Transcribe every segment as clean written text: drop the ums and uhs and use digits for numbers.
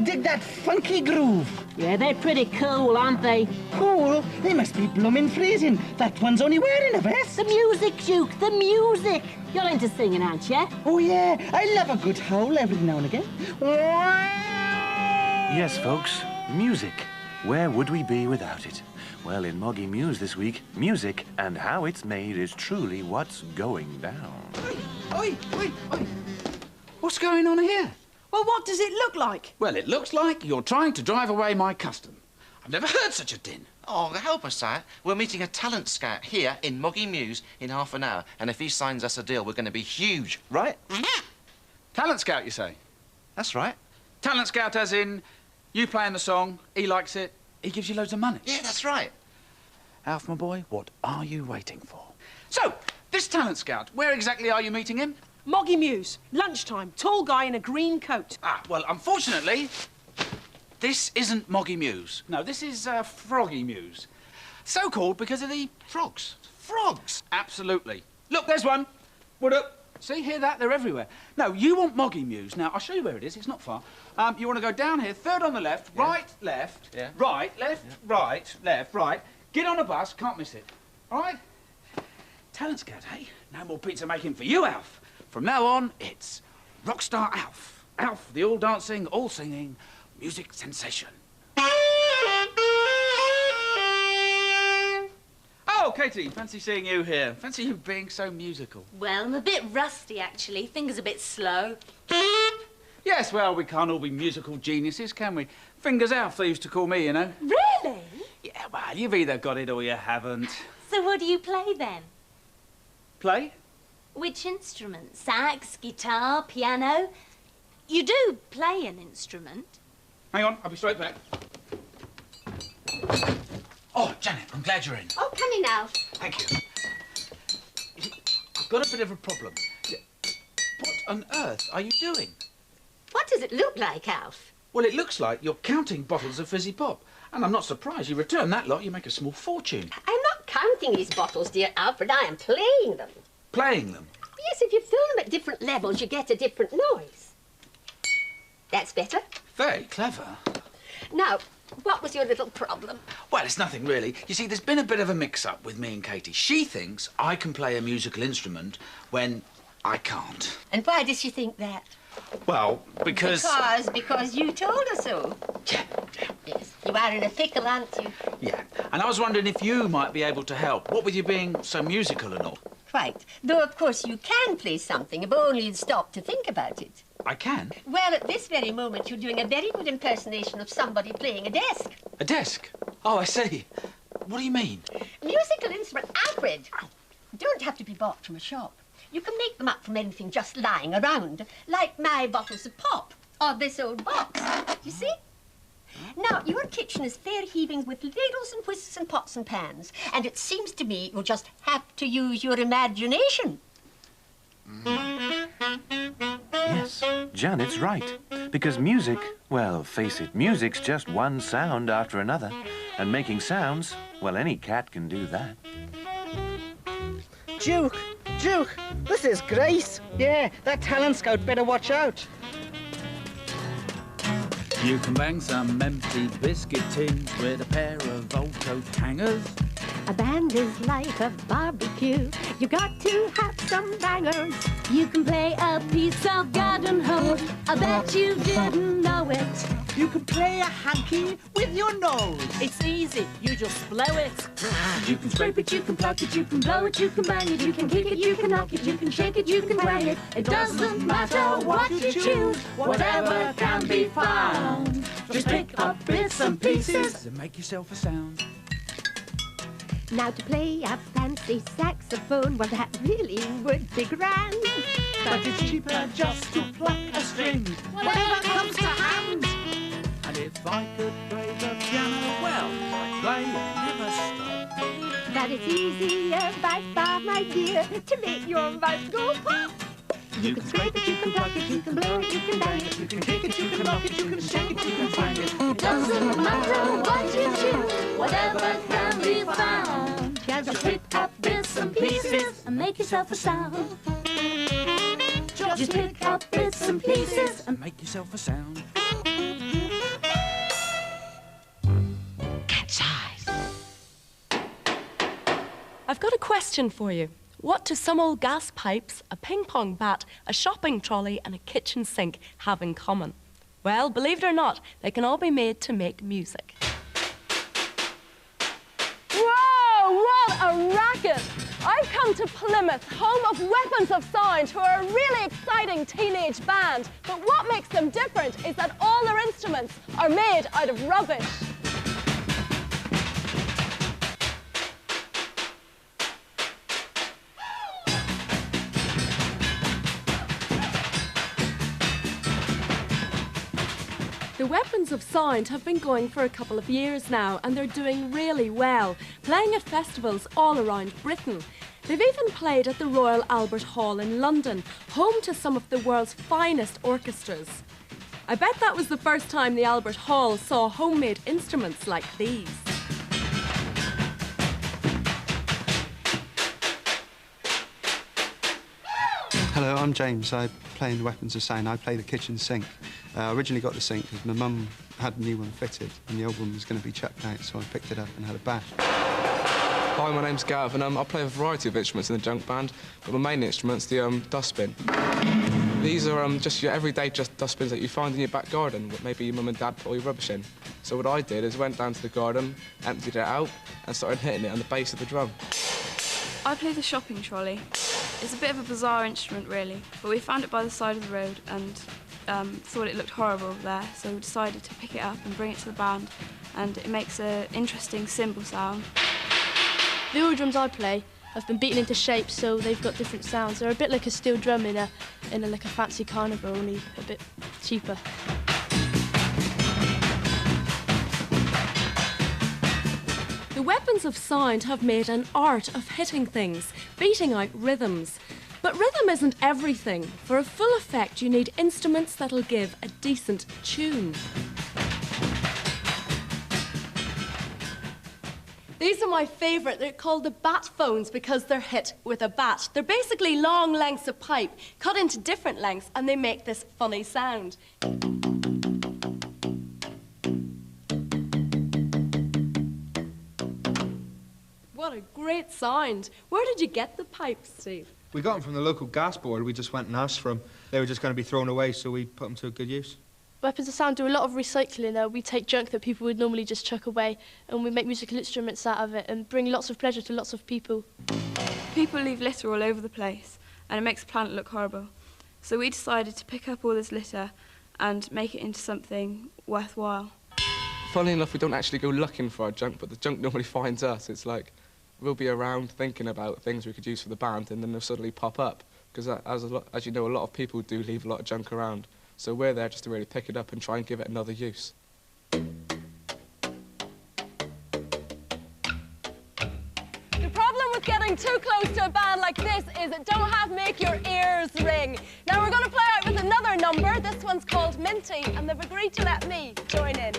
Dig that funky groove. Yeah, they're pretty cool, aren't they? Cool? They must be bloomin' freezing. That one's only wearing a vest. The music, Duke, the music. You're into singing, aren't you? Oh, yeah. I love a good howl every now and again. Yes, folks, music. Where would we be without it? Well, in Moggy Muse this week, music and how it's made is truly what's going down. Oi! What's going on here? Well, what does it look like? Well, it looks like you're trying to drive away my custom. I've never heard such a din. Oh, help us, sir. We're meeting a talent scout here in Moggy Muse in half an hour, and if he signs us a deal, we're going to be huge, right? Talent scout, you say? That's right. Talent scout as in, you playing the song, he likes it, he gives you loads of money. Yeah, that's right. Alf, my boy, what are you waiting for? So, this talent scout, where exactly are you meeting him? Moggy Muse, lunchtime, tall guy in a green coat. Ah, well, unfortunately, this isn't Moggy Muse. No, this is Froggy Muse. So called because of the frogs. Frogs? Absolutely. Look, there's one. What up? See, hear that? They're everywhere. No, you want Moggy Muse. Now, I'll show you where it is. It's not far. You want to go down here, third on the left, right, left, right, left, right, left, right. Get on a bus, can't miss it. All right? Talent scout, hey? No more pizza making for you, Alf. From now on, it's Rockstar Alf. Alf, the all-dancing, all-singing music sensation. Oh, Katie, fancy seeing you here. Fancy you being so musical. Well, I'm a bit rusty, actually. Fingers a bit slow. Yes, well, we can't all be musical geniuses, can we? Fingers Alf, they used to call me, you know. Really? Yeah, well, you've either got it or you haven't. So what do you play, then? Play? Which instrument? Sax, guitar, piano? You do play an instrument. Hang on, I'll be straight back. Oh, Janet, I'm glad you're in. Oh, come in, Alf. Thank you. You see, I've got a bit of a problem. What on earth are you doing? What does it look like, Alf? Well, it looks like you're counting bottles of fizzy pop. And I'm not surprised. You return that lot, you make a small fortune. I'm not counting these bottles, dear Alfred. I am playing them. Playing them? Yes, if you fill them at different levels, you get a different noise. That's better. Very clever. Now, what was your little problem? Well, it's nothing really. You see, there's been a bit of a mix-up with me and Katie. She thinks I can play a musical instrument when I can't. And why does she think that? Well, because you told her so. Yeah. Yes, you are in a pickle, aren't you? Yeah, and I was wondering if you might be able to help. What with you being so musical and all. Quite. Though, of course, you can play something, if only you'd stop to think about it. I can? Well, at this very moment, you're doing a very good impersonation of somebody playing a desk. A desk? Oh, I see. What do you mean? Musical instrument, Alfred, don't have to be bought from a shop. You can make them up from anything just lying around, like my bottles of pop, or this old box. You see? Now, your kitchen is fair heaving with ladles and whisks and pots and pans, and it seems to me you'll just have to use your imagination. Yes, Janet's right. Because music, well, face it, music's just one sound after another. And making sounds, well, any cat can do that. Duke, this is Grace. Yeah, that talent scout better watch out. You can bang some empty biscuit tins with a pair of old coat hangers. A band is like a barbecue. You got to have some bangers. You can play a piece of garden hose. I bet you didn't know it. You can play a hanky with your nose. It's easy, you just blow it. You can Scrape it, you can pluck it, you can blow it, you can bang it, you can kick it, you can knock it, you can shake it, you can twang it. It doesn't matter what you choose, whatever can be found. Just pick up bits and pieces and make yourself a sound. Now to play a fancy saxophone, well, that really would be grand. But it's cheaper just to pluck a string, whatever comes to hand. And if I could play the piano well, I'd play and never stop. That it's easier by far, my dear, to make your mouth go pop. You can scrape it, you can pluck it, you can blow it, you can bang it, you can kick it, you can knock it, you can shake it, you can bang it. It doesn't matter what you choose, whatever can be found. Just pick up bits and pieces and make yourself a sound. Just pick up bits and pieces and Make yourself a sound. Cat's eyes. I've got a question for you. What do some old gas pipes, a ping-pong bat, a shopping trolley and a kitchen sink have in common? Well, believe it or not, they can all be made to make music. Whoa, what a racket! I've come to Plymouth, home of Weapons of Sound, who are a really exciting teenage band. But what makes them different is that all their instruments are made out of rubbish. The Weapons of Sound have been going for a couple of years now, and they're doing really well, playing at festivals all around Britain. They've even played at the Royal Albert Hall in London, home to some of the world's finest orchestras. I bet that was the first time the Albert Hall saw homemade instruments like these. Hello, I'm James. I play in the Weapons of Sound. I play the kitchen sink. I originally got the sink because my mum had a new one fitted and the old one was going to be chucked out, so I picked it up and had a bash. Hi, my name's Gav, and I play a variety of instruments in the junk band, but my main instrument's the dustbin. These are just your everyday dustbins that you find in your back garden, what maybe your mum and dad put all your rubbish in. So what I did is went down to the garden, emptied it out, and started hitting it on the base of the drum. I play the shopping trolley. It's a bit of a bizarre instrument, really, but we found it by the side of the road and thought it looked horrible there, so we decided to pick it up and bring it to the band, and it makes an interesting cymbal sound. The oil drums I play have been beaten into shape, so they've got different sounds. They're a bit like a steel drum in a like a fancy carnival, only a bit cheaper. The Weapons of Sound have made an art of hitting things, beating out rhythms. But rhythm isn't everything. For a full effect, you need instruments that'll give a decent tune. These are my favourite. They're called the bat phones because they're hit with a bat. They're basically long lengths of pipe, cut into different lengths, and they make this funny sound. What a great sound. Where did you get the pipes, Steve? We got them from the local gas board. We just went and asked for them. They were just going to be thrown away, so we put them to a good use. Weapons of Sound do a lot of recycling. We take junk that people would normally just chuck away, and we make musical instruments out of it and bring lots of pleasure to lots of people. People leave litter all over the place, and it makes the planet look horrible. So we decided to pick up all this litter and make it into something worthwhile. Funnily enough, we don't actually go looking for our junk, but the junk normally finds us. It's like we'll be around thinking about things we could use for the band, and then they'll suddenly pop up. Because as you know, a lot of people do leave a lot of junk around. So we're there just to really pick it up and try and give it another use. The problem with getting too close to a band like this is it don't make your ears ring. Now we're going to play out with another number. This one's called Minty, and they've agreed to let me join in.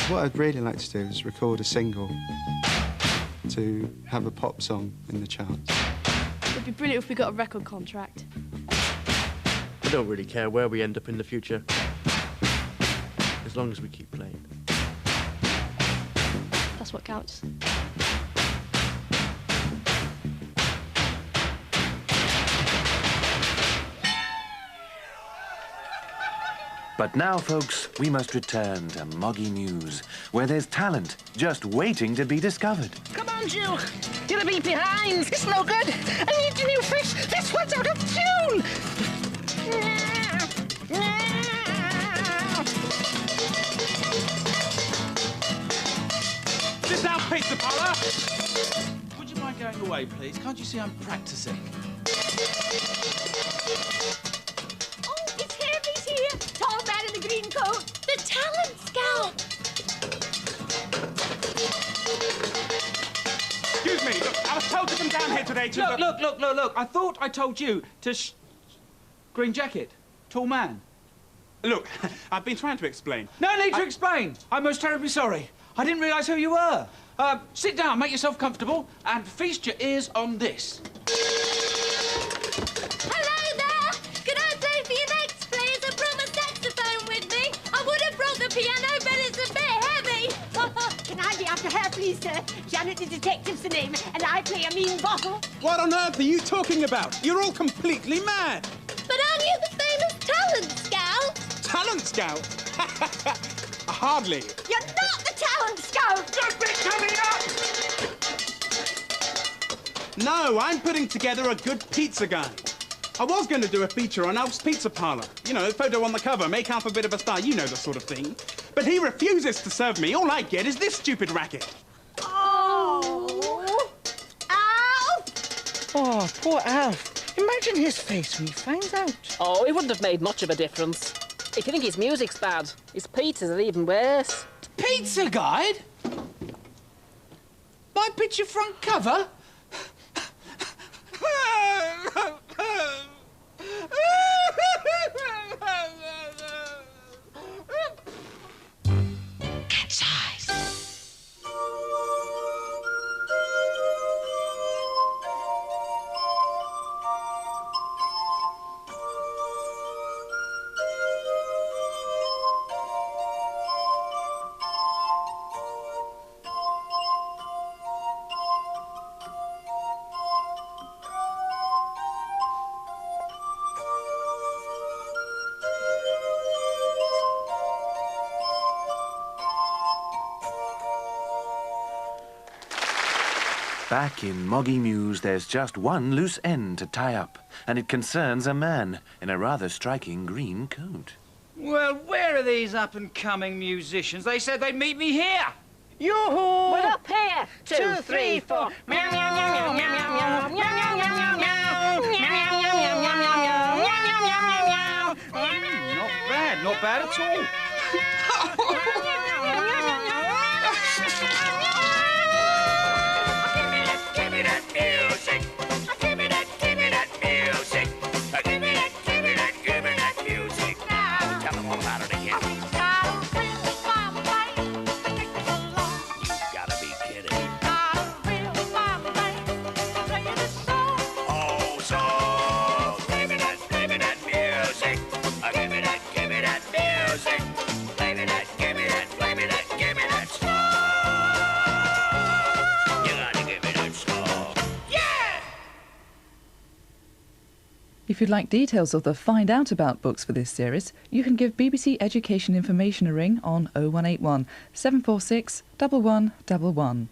What I'd really like to do is record a single to have a pop song in the charts. It'd be brilliant if we got a record contract. I don't really care where we end up in the future. long as we keep playing. That's what counts. But now, folks, we must return to Moggy Mews, where there's talent just waiting to be discovered. Come on, Duke. You're a bit behind. It's no good. I need a new fish. This one's out of tune. Sit down, pizza parlour. Would you mind going away, please? Can't you see I'm practicing? Tall man in the green coat. The talent scout. Excuse me, look, I was told to come down here today to... Look. I thought I told you to green jacket, tall man. Look, I've been trying to explain. No need to explain. I'm most terribly sorry. I didn't realise who you were. Sit down, make yourself comfortable, and feast your ears on this. Hello there. Can I play for you next, please? I brought my saxophone with me. I would have brought the piano, but it's a bit heavy. Can I be after her, please, sir? Janet the detective's the name, and I play a mean bottle. What on earth are you talking about? You're all completely mad. But aren't you the famous talent scout? Talent scout? Hardly. You're not the talent scout! Don't be coming up! No, I'm putting together a good pizza guy. I was going to do a feature on Alf's Pizza Parlour. You know, photo on the cover, make Alf a bit of a star, you know the sort of thing. But he refuses to serve me. All I get is this stupid racket. Oh! Alf! Oh, poor Alf. Imagine his face when he finds out. Oh, it wouldn't have made much of a difference. If you think his music's bad, his pizzas are even worse. Pizza guide? My picture front cover? Cat's eyes. Back in Moggy Mews, there's just one loose end to tie up, and it concerns a man in a rather striking green coat. Well, where are these up-and-coming musicians? They said they'd meet me here. Yoo-hoo! We're up here. 2, 3, 4. Meow, meow, meow, meow, meow, meow, meow, meow, meow, meow, meow, meow, Not bad, not bad at all. Give me that music. Give me that music. Give me that music. Now tell them all about it again. You gotta be kidding. Oh, so give me that music. Give me that music. Play me that, give me that song. You gotta give me that song. Yeah! If you'd like details of the Find Out About books for this series, you can give BBC Education Information a ring on 0181 746 1111.